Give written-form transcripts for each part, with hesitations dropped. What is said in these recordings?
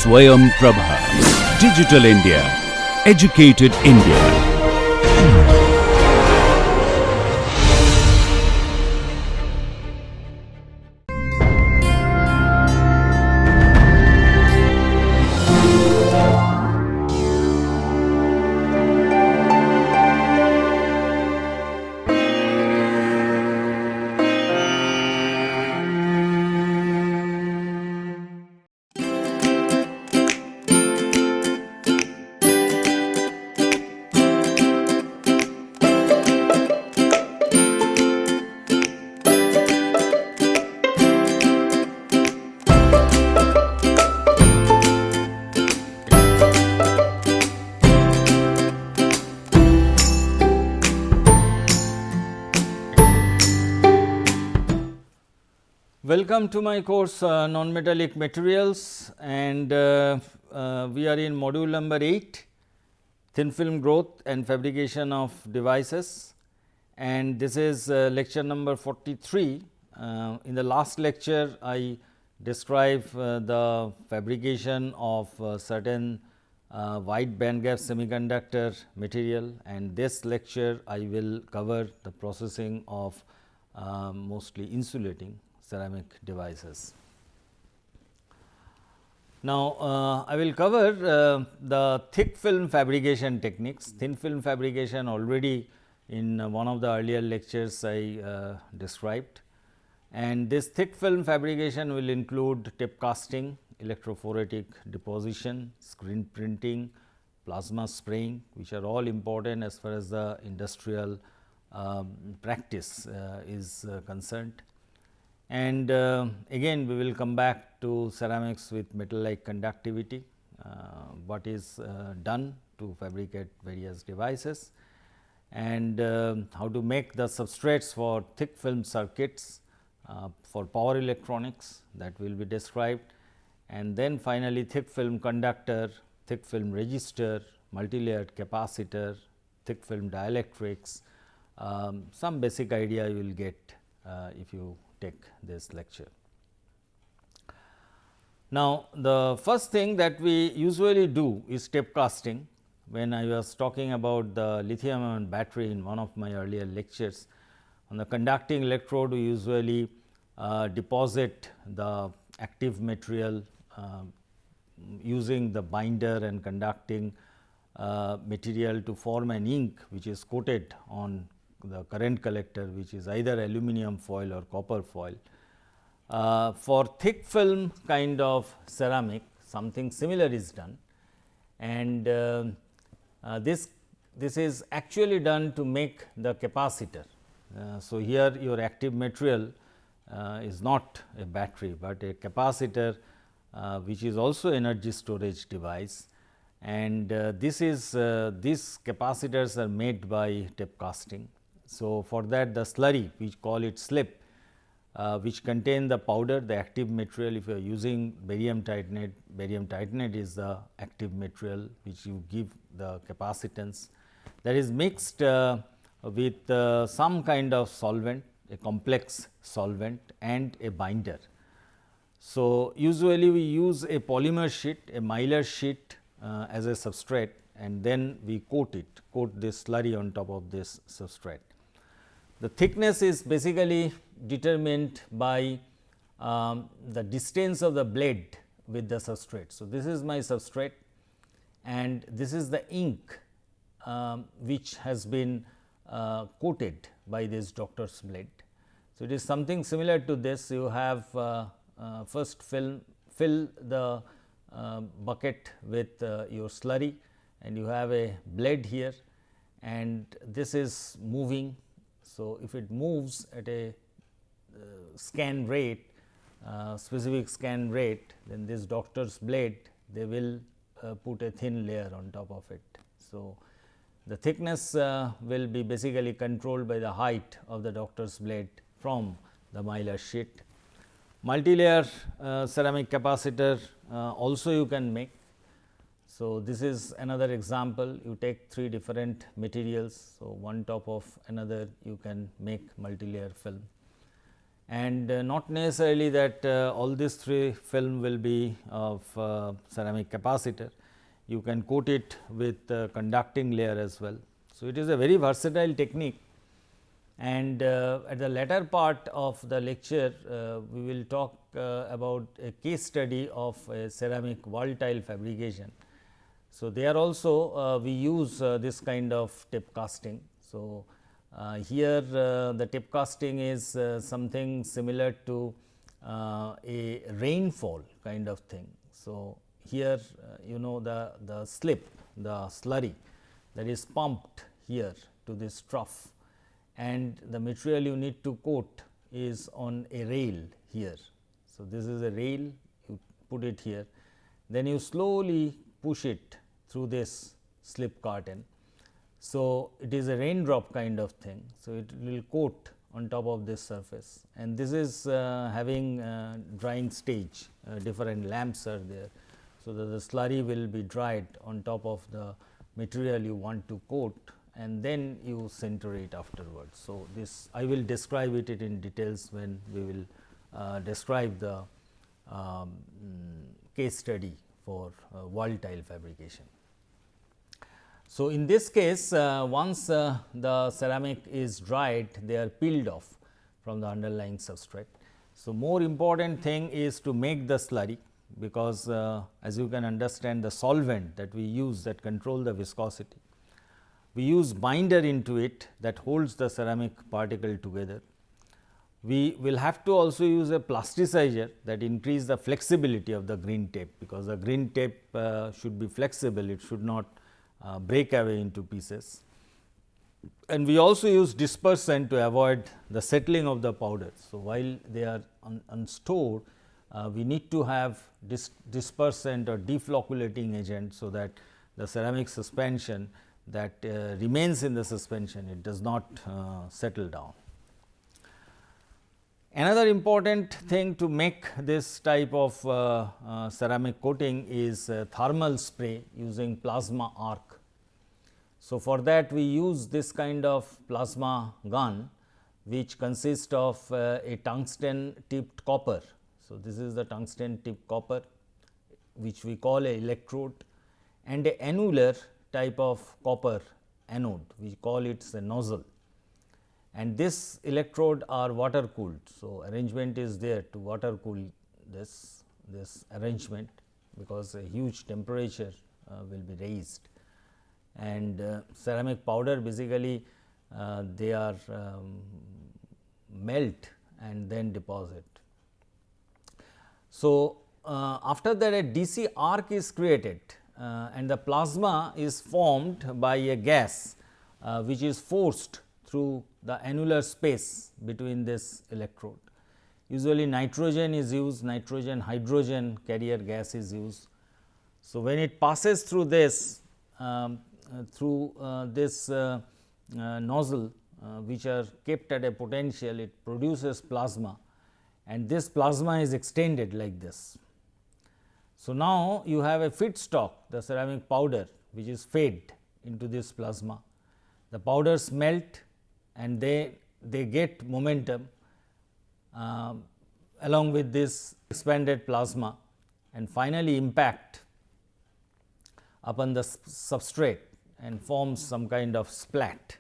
Swayam Prabha. Digital India. Educated India. Welcome to my course Non-Metallic Materials, and we are in module number 8, Thin Film Growth and Fabrication of Devices, and this is lecture number 43. In the last lecture, I described the fabrication of certain wide bandgap semiconductor material, and this lecture I will cover the processing of mostly insulating ceramic devices. Now, I will cover the thick film fabrication techniques. Thin film fabrication already in one of the earlier lectures I described, and this thick film fabrication will include tape casting, electrophoretic deposition, screen printing, plasma spraying, which are all important as far as the industrial practice is concerned. And again we will come back to ceramics with metal-like conductivity, what is done to fabricate various devices, and how to make the substrates for thick film circuits for power electronics, that will be described, and then finally thick film conductor, thick film resistor, multi-layered capacitor, thick film dielectrics, some basic idea you will get if you take this lecture. Now, the first thing that we usually do is tape casting. When I was talking about the lithium-ion battery in one of my earlier lectures, on the conducting electrode we usually deposit the active material using the binder and conducting material to form an ink which is coated on the current collector, which is either aluminum foil or copper foil. For thick film kind of ceramic, something similar is done, and this is actually done to make the capacitor. So, here your active material is not a battery, but a capacitor which is also energy storage device, and these capacitors are made by tape casting. So, for that the slurry, we call it slip, which contain the powder, the active material. If you are using barium titanate is the active material which you give the capacitance, that is mixed with some kind of solvent, a complex solvent and a binder. So, usually we use a polymer sheet, a mylar sheet as a substrate, and then we coat this slurry on top of this substrate. The thickness is basically determined by the distance of the blade with the substrate. So, this is my substrate and this is the ink which has been coated by this doctor's blade. So, it is something similar to this. You have first fill the bucket with your slurry, and you have a blade here, and this is moving. So, if it moves at a scan rate, specific scan rate, then this doctor's blade, they will put a thin layer on top of it. So, the thickness will be basically controlled by the height of the doctor's blade from the mylar sheet. Multi-layer ceramic capacitor also you can make. So, this is another example. You take 3 different materials. So, one top of another you can make multi-layer film, and not necessarily that all these 3 film will be of ceramic capacitor. You can coat it with conducting layer as well. So, it is a very versatile technique, and at the latter part of the lecture we will talk about a case study of a ceramic wall tile fabrication. So, there also we use this kind of tip casting. So, here the tip casting is something similar to a rainfall kind of thing. So, here you know the slip, the slurry that is pumped here to this trough, and the material you need to coat is on a rail here. So, this is a rail, you put it here, then you slowly push it through this slip carton. So, it is a raindrop kind of thing. So, it will coat on top of this surface, and this is having drying stage, different lamps are there. So, that the slurry will be dried on top of the material you want to coat, and then you sinter it afterwards. So, this I will describe it in details when we will describe the case study for wall tile fabrication. So, in this case once the ceramic is dried, they are peeled off from the underlying substrate. So, more important thing is to make the slurry, because as you can understand, the solvent that we use that control the viscosity, we use binder into it that holds the ceramic particle together. We will have to also use a plasticizer that increase the flexibility of the green tape, because the green tape should be flexible, it should not break away into pieces. And we also use dispersant to avoid the settling of the powder. So, while they are unstored, we need to have dispersant or deflocculating agent, so that the ceramic suspension that remains in the suspension, it does not settle down. Another important thing to make this type of ceramic coating is thermal spray using plasma arc. So, for that we use this kind of plasma gun, which consists of a tungsten tipped copper. So, this is the tungsten tipped copper, which we call a electrode, and a annular type of copper anode, we call it a nozzle, and this electrode are water cooled. So, arrangement is there to water cool this arrangement, because a huge temperature will be raised, and ceramic powder basically they are melt and then deposit. So, after that a DC arc is created and the plasma is formed by a gas which is forced through the annular space between this electrode. Usually nitrogen is used, nitrogen hydrogen carrier gas is used. So, when it passes through this nozzle which are kept at a potential, it produces plasma, and this plasma is extended like this. So, now you have a feedstock, the ceramic powder, which is fed into this plasma. The powders melt and they get momentum along with this expanded plasma, and finally impact upon the substrate and forms some kind of splat.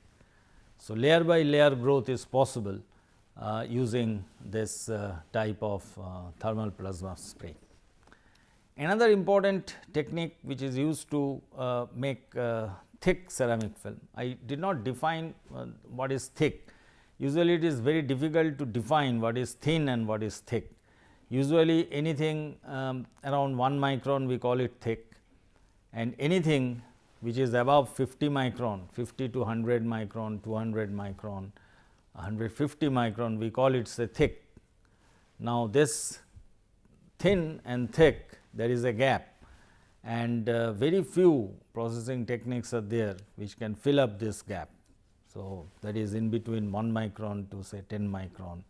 So, layer by layer growth is possible using this type of thermal plasma spray. Another important technique which is used to make thick ceramic film. I did not define what is thick. Usually it is very difficult to define what is thin and what is thick. Usually anything around 1 micron we call it thick, and anything which is above 50 micron, 50 to 100 micron, 200 micron, 150 micron, we call it a thick. Now, this thin and thick, there is a gap, and very few processing techniques are there which can fill up this gap. So, that is in between 1 micron to say 10 micron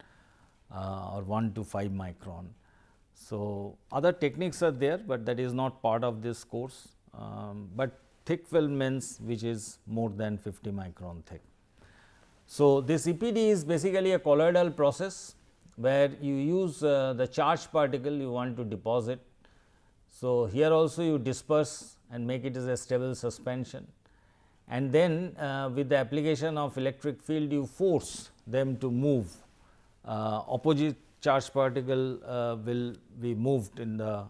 or 1 to 5 micron. So, other techniques are there, but that is not part of this course, but thick film means which is more than 50 micron thick. So, this EPD is basically a colloidal process where you use the charged particle you want to deposit. So, here also you disperse and make it as a stable suspension, and then with the application of electric field you force them to move. Opposite charged particle will be moved in the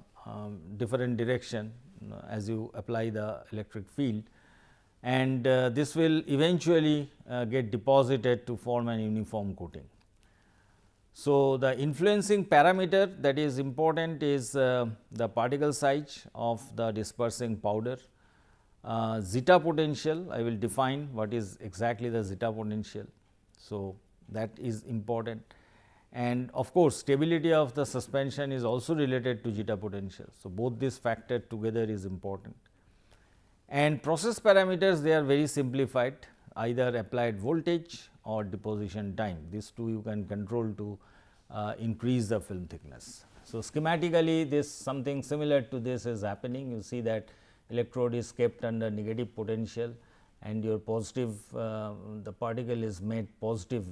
different direction as you apply the electric field, and this will eventually get deposited to form an uniform coating. So, the influencing parameter that is important is the particle size of the dispersing powder. Zeta potential, I will define what is exactly the zeta potential. So, that is important, and of course, stability of the suspension is also related to zeta potential. So, both these factors together is important, and process parameters, they are very simplified, either applied voltage or deposition time. These two you can control to increase the film thickness. So, schematically this something similar to this is happening. You see that electrode is kept under negative potential and your positive the particle is made positive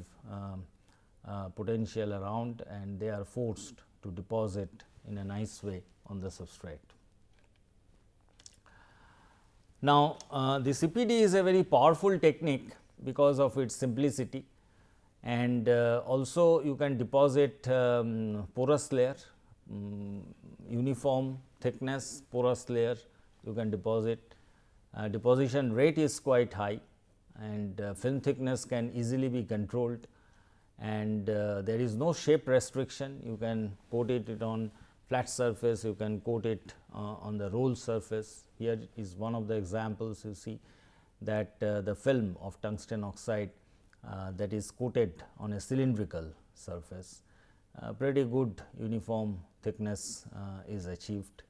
potential around, and they are forced to deposit in a nice way on the substrate. Now, this EPD is a very powerful technique because of its simplicity, and also you can deposit porous layer, uniform thickness porous layer you can deposit. Deposition rate is quite high, and film thickness can easily be controlled, and there is no shape restriction. You can coat it on flat surface, you can coat it on the roll surface. Here is one of the examples. You see that the film of tungsten oxide that is coated on a cylindrical surface, pretty good uniform thickness is achieved.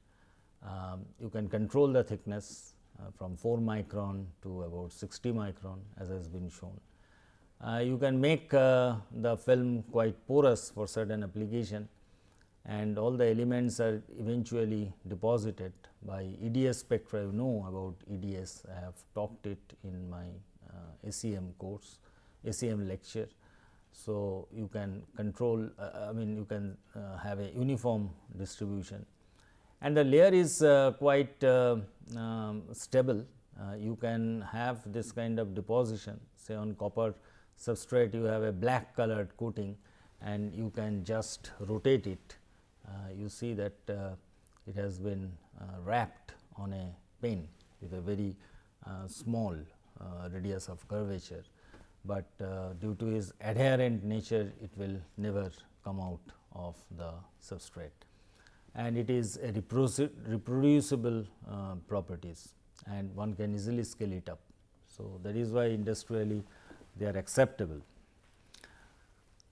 You can control the thickness from 4 micron to about 60 micron as has been shown. You can make the film quite porous for certain application, and all the elements are eventually deposited by EDS spectra. You know about EDS, I have talked it in my ACM course, ACM lecture. So, you can control I mean you can have a uniform distribution, and the layer is quite stable. You can have this kind of deposition, say on copper substrate you have a black colored coating and you can just rotate it. You see that it has been wrapped on a pen with a very small radius of curvature, but due to its adherent nature it will never come out of the substrate, and it is a reproducible properties, and one can easily scale it up. So, that is why industrially they are acceptable.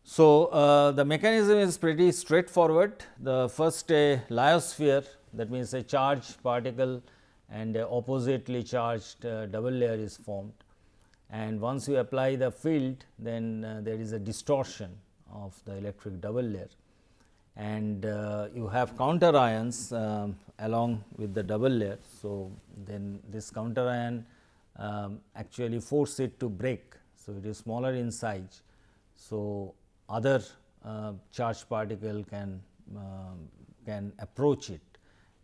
So, the mechanism is pretty straightforward. The first a lyosphere, that means a charged particle and a oppositely charged double layer is formed, and once you apply the field, then there is a distortion of the electric double layer, and you have counter ions along with the double layer. So, then this counter ion actually force it to break. So, it is smaller in size. So, other charged particle can approach it,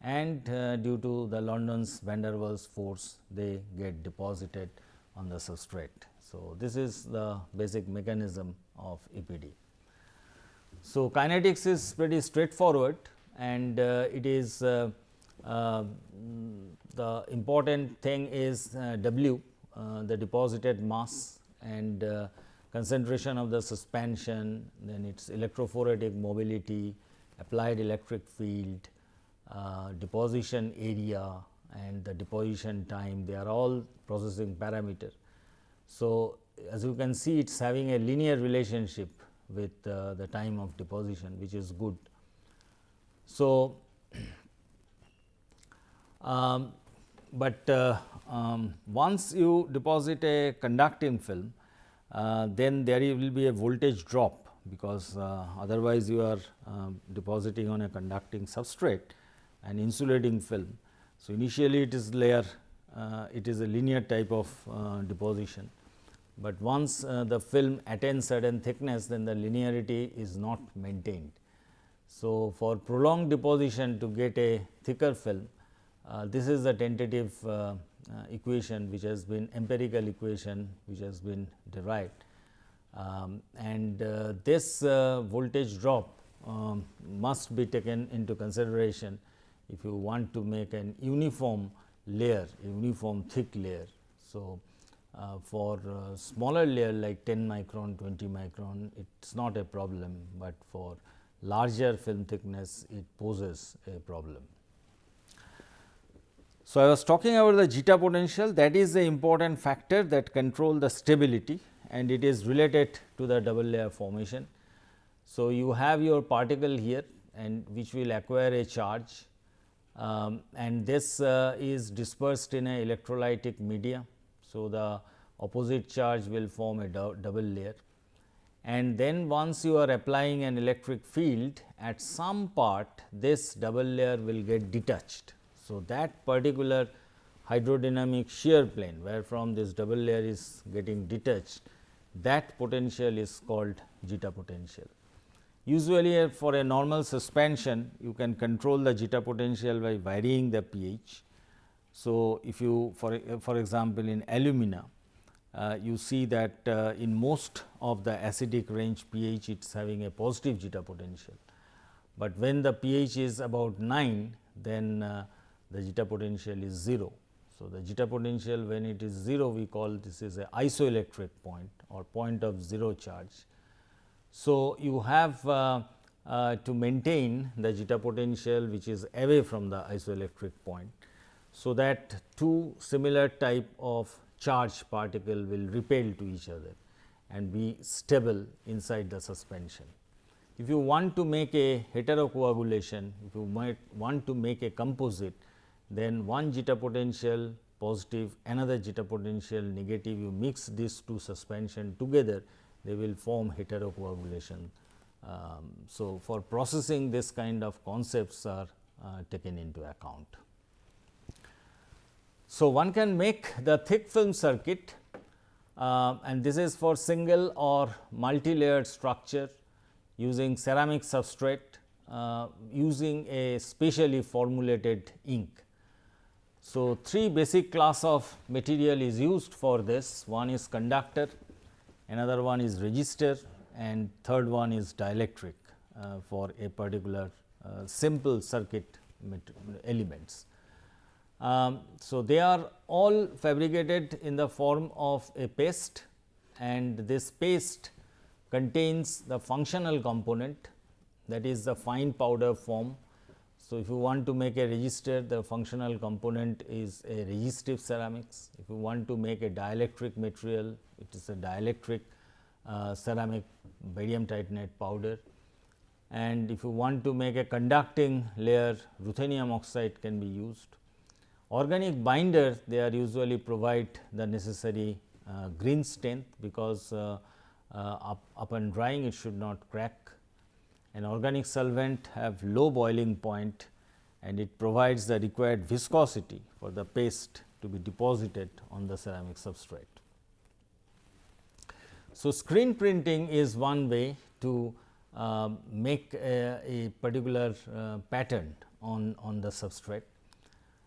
and due to the London's van der Waals force they get deposited on the substrate. So, this is the basic mechanism of EPD. So, kinetics is pretty straightforward, and it is the important thing is W, the deposited mass, and concentration of the suspension, then its electrophoretic mobility, applied electric field, deposition area, and the deposition time, they are all processing parameter. So, as you can see, it is having a linear relationship with the time of deposition, which is good. So, once you deposit a conducting film, then there will be a voltage drop, because otherwise you are depositing on a conducting substrate and insulating film. So, initially it is layer, it is a linear type of deposition, but once the film attains certain thickness, then the linearity is not maintained. So, for prolonged deposition to get a thicker film, this is the tentative equation which has been empirical equation which has been derived, and this voltage drop must be taken into consideration if you want to make an uniform layer, a uniform thick layer. So, for smaller layer like 10 micron, 20 micron, it is not a problem, but for larger film thickness it poses a problem. So, I was talking about the zeta potential, that is the important factor that control the stability, and it is related to the double layer formation. So, you have your particle here and which will acquire a charge, and this is dispersed in a electrolytic media. So, the opposite charge will form a double layer, and then once you are applying an electric field, at some part this double layer will get detached. So, that particular hydrodynamic shear plane where from this double layer is getting detached, that potential is called zeta potential. Usually for a normal suspension, you can control the zeta potential by varying the pH. So, if you for example, in alumina, you see that in most of the acidic range pH it is having a positive zeta potential, but when the pH is about 9, then the zeta potential is 0. So, the zeta potential when it is 0, we call this is a isoelectric point or point of 0 charge. So, you have to maintain the zeta potential which is away from the isoelectric point, so that two similar type of charged particle will repel to each other and be stable inside the suspension. If you want to make a heterocoagulation, if you might want to make a composite, then one zeta potential positive, another zeta potential negative, you mix these two suspension together, they will form heterocoagulation. So, for processing this kind of concepts are taken into account. So, one can make the thick film circuit, and this is for single or multi-layered structure using ceramic substrate, using a specially formulated ink. So, three basic class of material is used for this. One is conductor, another one is resistor, and third one is dielectric for a particular simple circuit elements. So, they are all fabricated in the form of a paste, and this paste contains the functional component, that is the fine powder form. So, if you want to make a resistor, the functional component is a resistive ceramics. If you want to make a dielectric material, it is a dielectric ceramic barium titanate powder, and if you want to make a conducting layer, ruthenium oxide can be used. Organic binder, they are usually provide the necessary green strength, because upon drying it should not crack. An organic solvent have low boiling point, and it provides the required viscosity for the paste to be deposited on the ceramic substrate. So, screen printing is one way to make a particular pattern on the substrate,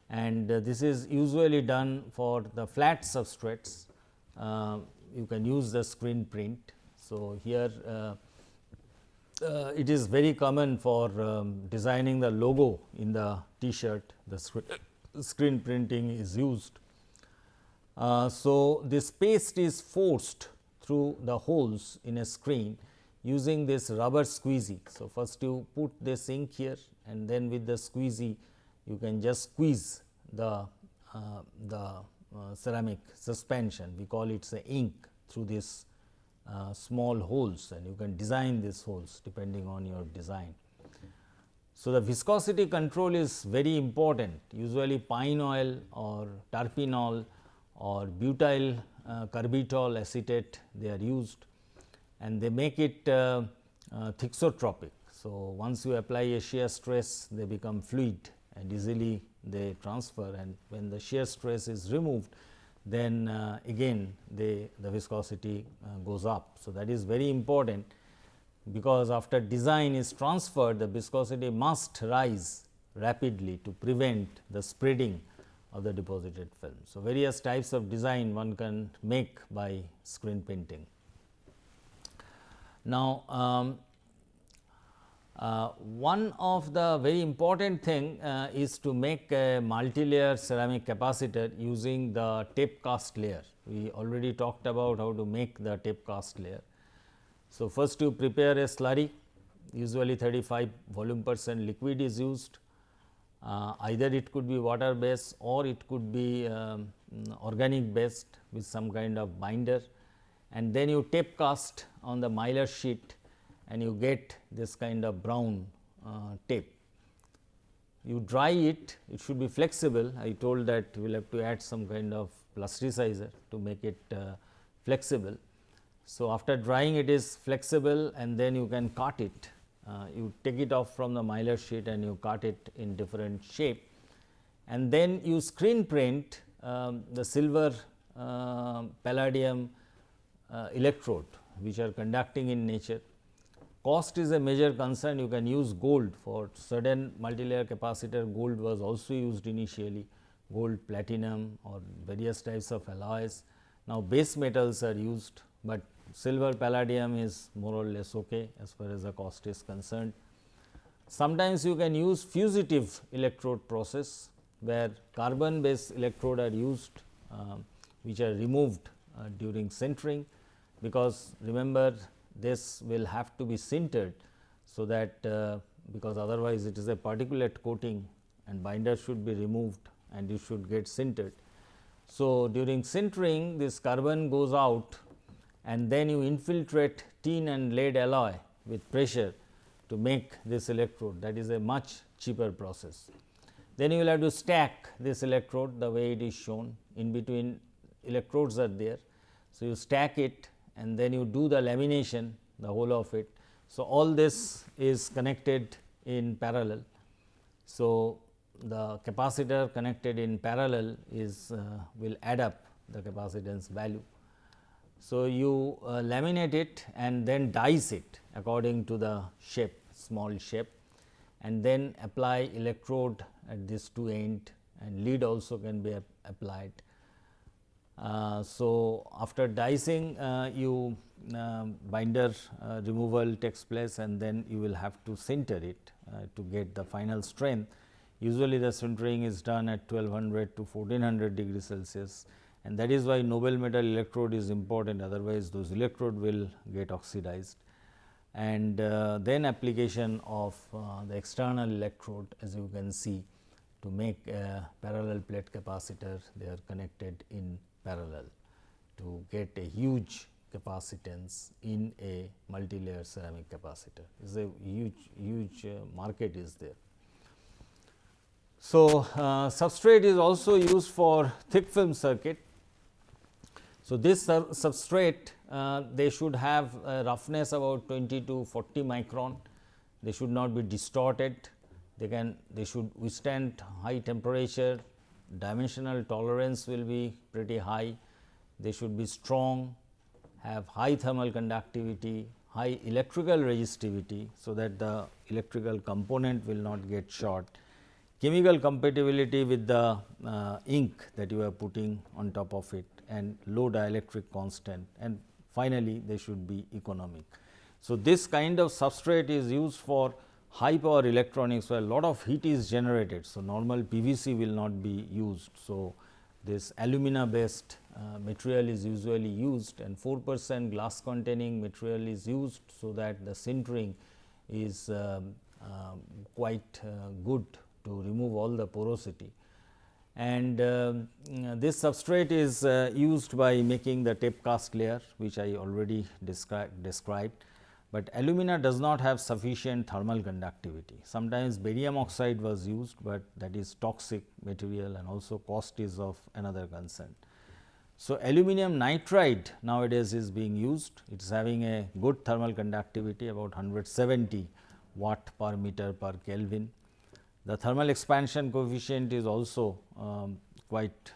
and this is usually done for the flat substrates. You can use the screen print. So, here it is very common for designing the logo in the t-shirt, the screen printing is used. So, this paste is forced through the holes in a screen using this rubber squeegee. So, first you put this ink here, and then with the squeegee you can just squeeze the ceramic suspension, we call it the ink, through this small holes, and you can design these holes depending on your design. So, the viscosity control is very important. Usually pine oil or terpenol or butyl carbitol acetate, they are used, and they make it thixotropic. So, once you apply a shear stress, they become fluid and easily they transfer, and when the shear stress is removed, then again the viscosity goes up. So, that is very important, because after design is transferred, the viscosity must rise rapidly to prevent the spreading of the deposited film. So, various types of design one can make by screen printing. Now, one of the very important thing is to make a multi-layer ceramic capacitor using the tape cast layer. We already talked about how to make the tape cast layer. So, first you prepare a slurry, usually 35 volume percent liquid is used. Either it could be water based or it could be organic based with some kind of binder, and then you tape cast on the mylar sheet and you get this kind of brown tape. You dry it, it should be flexible. I told that you will have to add some kind of plasticizer to make it flexible. So, after drying it is flexible, and then you can cut it. You take it off from the mylar sheet and you cut it in different shape, and then you screen print the silver palladium electrode which are conducting in nature. Cost is a major concern. You can use gold for certain multilayer capacitor. Gold was also used initially, gold, platinum or various types of alloys. Now, base metals are used, but silver palladium is more or less okay as far as the cost is concerned. Sometimes you can use fugitive electrode process, where carbon based electrode are used, which are removed during sintering, because remember this will have to be sintered. So, that because otherwise it is a particulate coating and binder should be removed and you should get sintered. So, during sintering this carbon goes out, and then you infiltrate tin and lead alloy with pressure to make this electrode. That is a much cheaper process. Then you will have to stack this electrode the way it is shown. In between electrodes are there. So, you stack it and then you do the lamination, the whole of it. So, all this is connected in parallel. So, the capacitor connected in parallel is will add up the capacitance value. So, you laminate it and then dice it according to the shape, small shape, and then apply electrode at this two end, and lead also can be applied. So, after dicing you binder removal takes place, and then you will have to sinter it to get the final strength. Usually the sintering is done at 1200 to 1400 degrees Celsius, and that is why noble metal electrode is important, otherwise those electrode will get oxidized. And then application of the external electrode, as you can see, to make a parallel plate capacitor, they are connected in parallel to get a huge capacitance in a multi-layer ceramic capacitor. Is a huge market is there. So, substrate is also used for thick film circuit. So, this substrate they should have a roughness about 20 to 40 micron. They should not be distorted. They should withstand high temperature. Dimensional tolerance will be pretty high. They should be strong, have high thermal conductivity, high electrical resistivity, so that the electrical component will not get short. Chemical compatibility with the ink that you are putting on top of it, and low dielectric constant, and finally, they should be economic. So, this kind of substrate is used for high power electronics, where a lot of heat is generated. So, normal PVC will not be used. So, this alumina based material is usually used, and 4% glass containing material is used. So, that the sintering is quite good to remove all the porosity. And this substrate is used by making the tape cast layer, which I already described. But alumina does not have sufficient thermal conductivity. Sometimes barium oxide was used, but that is toxic material, and also cost is of another concern. So, aluminum nitride nowadays is being used. It is having a good thermal conductivity, about 170 watt per meter per Kelvin. The thermal expansion coefficient is also quite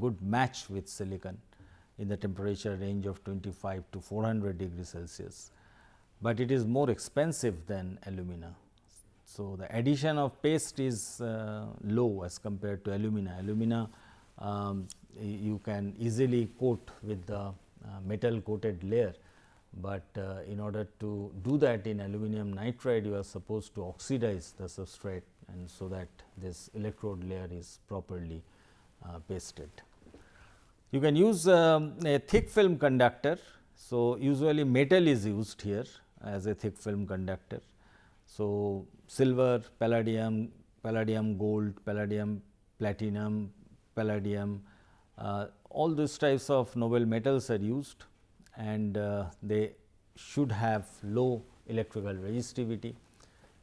good match with silicon in the temperature range of 25 to 400 degrees Celsius, but it is more expensive than alumina. So, the addition of paste is low as compared to alumina. Alumina you can easily coat with the metal coated layer, but in order to do that in aluminum nitride, you are supposed to oxidize the substrate, and so that this electrode layer is properly pasted. You can use a thick film conductor. So, usually metal is used here as a thick film conductor. So, silver, palladium, gold, palladium, platinum, palladium, all these types of noble metals are used, and they should have low electrical resistivity.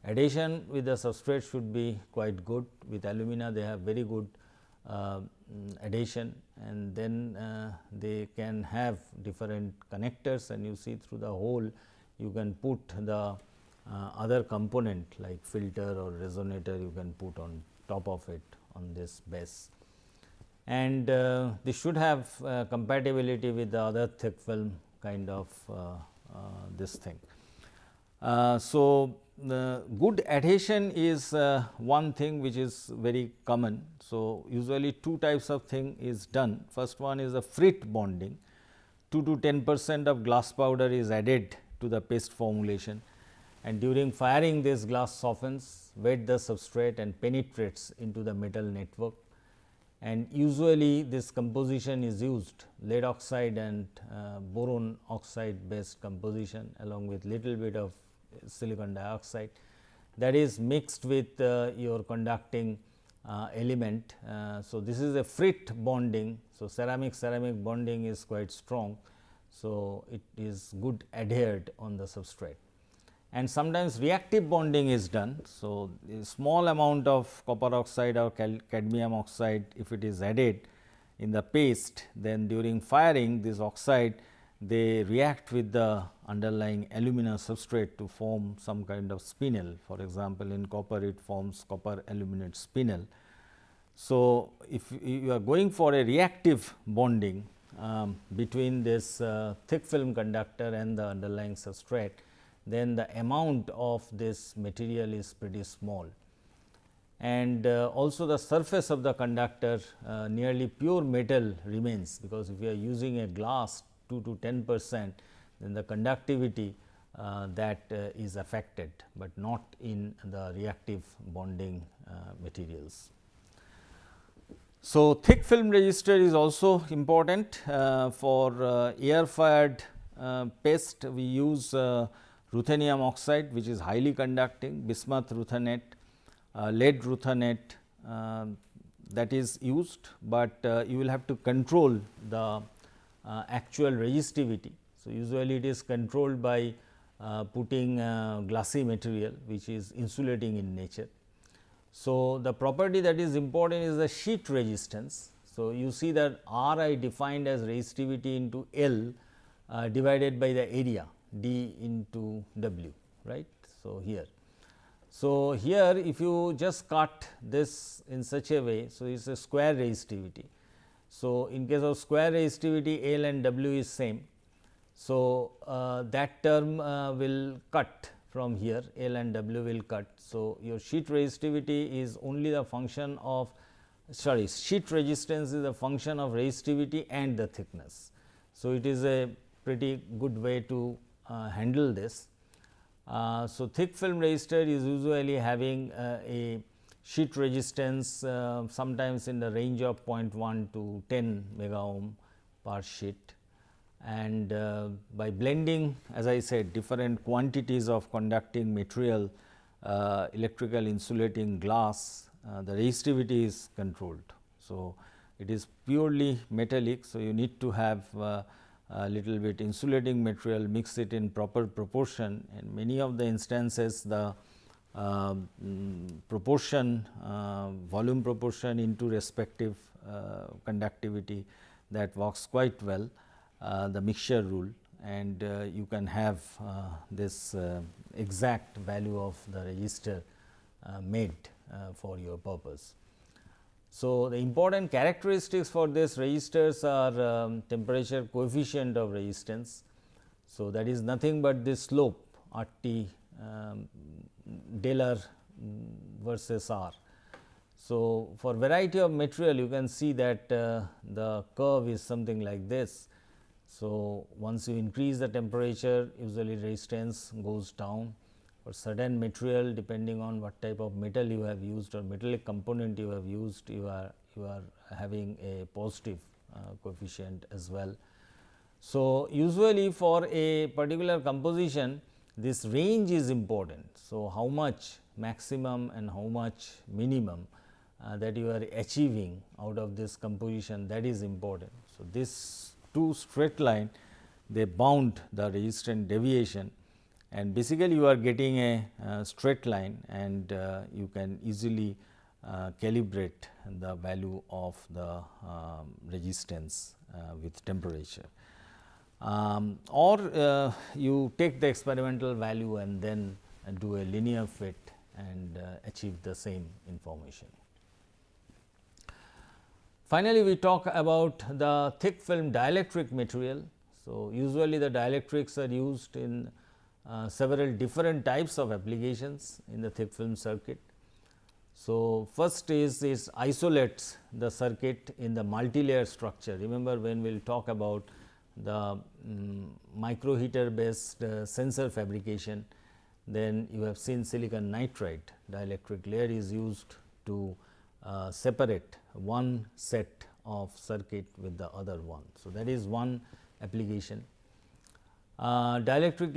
Adhesion with the substrate should be quite good. With alumina, they have very good adhesion, and then they can have different connectors, and you see through the hole you can put the other component like filter or resonator, you can put on top of it on this base. And this should have compatibility with the other thick film kind of this thing. So, the good adhesion is one thing which is very common. So, usually two types of thing is done. First one is the frit bonding. 2 to 10% of glass powder is added to the paste formulation, and during firing this glass softens, wet the substrate and penetrates into the metal network, and usually this composition is used lead oxide and boron oxide based composition along with little bit of silicon dioxide, that is mixed with your conducting element. So, this is a frit bonding. So, ceramic bonding is quite strong. So, it is good adhered on the substrate, and sometimes reactive bonding is done. So, a small amount of copper oxide or cadmium oxide, if it is added in the paste, then during firing this oxide they react with the underlying alumina substrate to form some kind of spinel. For example, in copper it forms copper aluminate spinel. So, if you are going for a reactive bonding between this thick film conductor and the underlying substrate, then the amount of this material is pretty small, and also the surface of the conductor nearly pure metal remains, because if you are using a glass 2 to 10%, then the conductivity that is affected, but not in the reactive bonding materials. So, thick film resistor is also important for air fired paste. We use ruthenium oxide, which is highly conducting, bismuth ruthenate, lead ruthenate, that is used, but you will have to control the actual resistivity. So, usually it is controlled by putting glassy material which is insulating in nature. So, the property that is important is the sheet resistance. So, you see that R I defined as resistivity into L divided by the area d into W, right. So, here. So, here if you just cut this in such a way, so it is a square resistivity. So, in case of square resistivity, L and W is same. So, that term will cut from here, L and W will cut. So, your sheet resistivity is only the function of sheet resistance is a function of resistivity and the thickness. So, it is a pretty good way to handle this. So, thick film resistor is usually having a sheet resistance sometimes in the range of 0.1 to 10 mega ohm per sheet, and by blending, as I said, different quantities of conducting material, electrical insulating glass, the resistivity is controlled. So, it is purely metallic. So, you need to have a little bit insulating material, mix it in proper proportion, and many of the instances the proportion volume proportion into respective conductivity, that works quite well, the mixture rule, and you can have this exact value of the resistor made for your purpose. So, the important characteristics for this resistors are temperature coefficient of resistance. So, that is nothing but this slope RT del R versus R. So, for variety of material you can see that the curve is something like this. So, once you increase the temperature, usually resistance goes down. For certain material, depending on what type of metal you have used or metallic component you have used, you are having a positive coefficient as well. So, usually for a particular composition, this range is important. So, how much maximum and how much minimum that you are achieving out of this composition, that is important. So, this two straight line, they bound the resistant deviation, and basically you are getting a straight line, and you can easily calibrate the value of the resistance with temperature. Or you take the experimental value and then do a linear fit and achieve the same information. Finally, we talk about the thick film dielectric material. So, usually the dielectrics are used in several different types of applications in the thick film circuit. So, first is this isolates the circuit in the multi-layer structure. Remember, when we will talk about the micro heater based sensor fabrication, then you have seen silicon nitride dielectric layer is used to separate one set of circuit with the other one. So, that is one application. Dielectric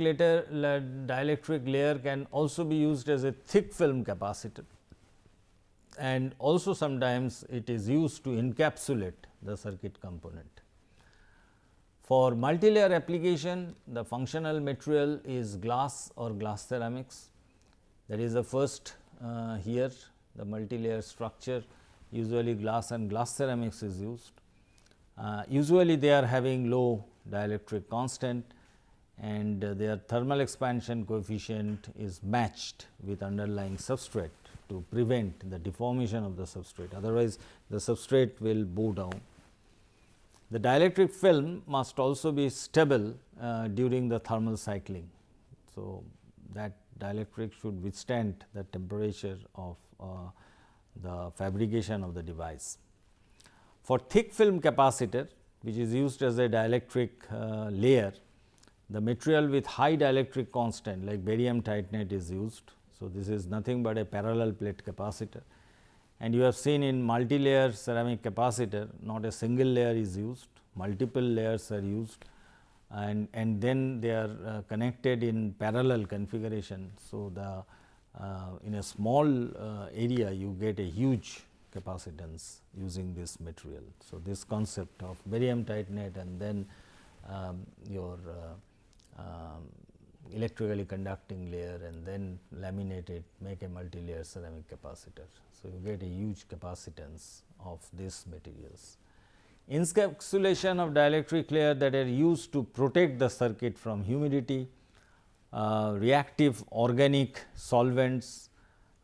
layer can also be used as a thick film capacitor, and also sometimes it is used to encapsulate the circuit component. For multilayer application, the functional material is glass or glass ceramics. That is the first here, the multilayer structure, usually glass and glass ceramics is used. Usually they are having low dielectric constant, and their thermal expansion coefficient is matched with underlying substrate to prevent the deformation of the substrate, otherwise the substrate will bow down. The dielectric film must also be stable during the thermal cycling. So, that dielectric should withstand the temperature of the fabrication of the device. For thick film capacitor, which is used as a dielectric layer, the material with high dielectric constant like barium titanate is used. So, this is nothing but a parallel plate capacitor, and you have seen in multi-layer ceramic capacitor, not a single layer is used, multiple layers are used, and then they are connected in parallel configuration. So, the in a small area you get a huge capacitance using this material. So, this concept of barium titanate and then your electrically conducting layer and then laminate it, make a multi-layer ceramic capacitor. So, you get a huge capacitance of these materials. Encapsulation of dielectric layer that are used to protect the circuit from humidity, reactive organic solvents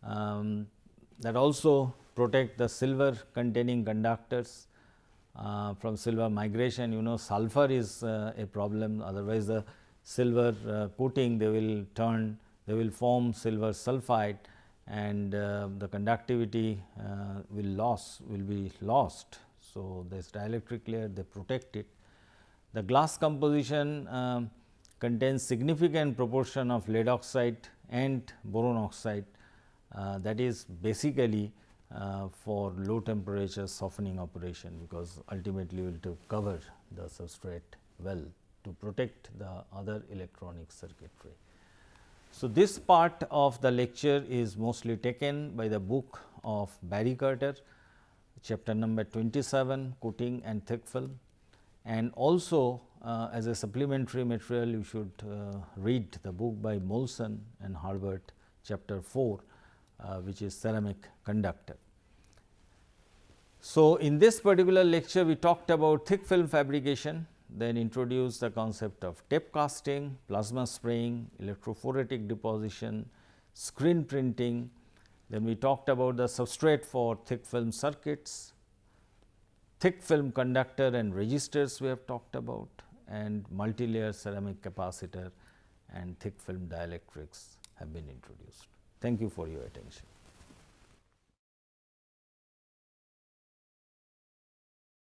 that also protect the silver containing conductors from silver migration. You know, sulfur is a problem, otherwise the silver coating they will form silver sulfide, and the conductivity will be lost. So, this dielectric layer they protect it. The glass composition contains significant proportion of lead oxide and boron oxide, that is basically for low temperature softening operation, because ultimately we will to cover the substrate well to protect the other electronic circuitry. So, this part of the lecture is mostly taken by the book of Barry Carter, chapter number 27, coating and thick film, and also as a supplementary material you should read the book by Molson and Herbert, chapter 4, which is ceramic conductor. So, in this particular lecture we talked about thick film fabrication, then introduced the concept of tape casting, plasma spraying, electrophoretic deposition, screen printing, Then we talked about the substrate for thick film circuits, thick film conductor and resistors we have talked about, and multilayer ceramic capacitor and thick film dielectrics have been introduced. Thank you for your attention.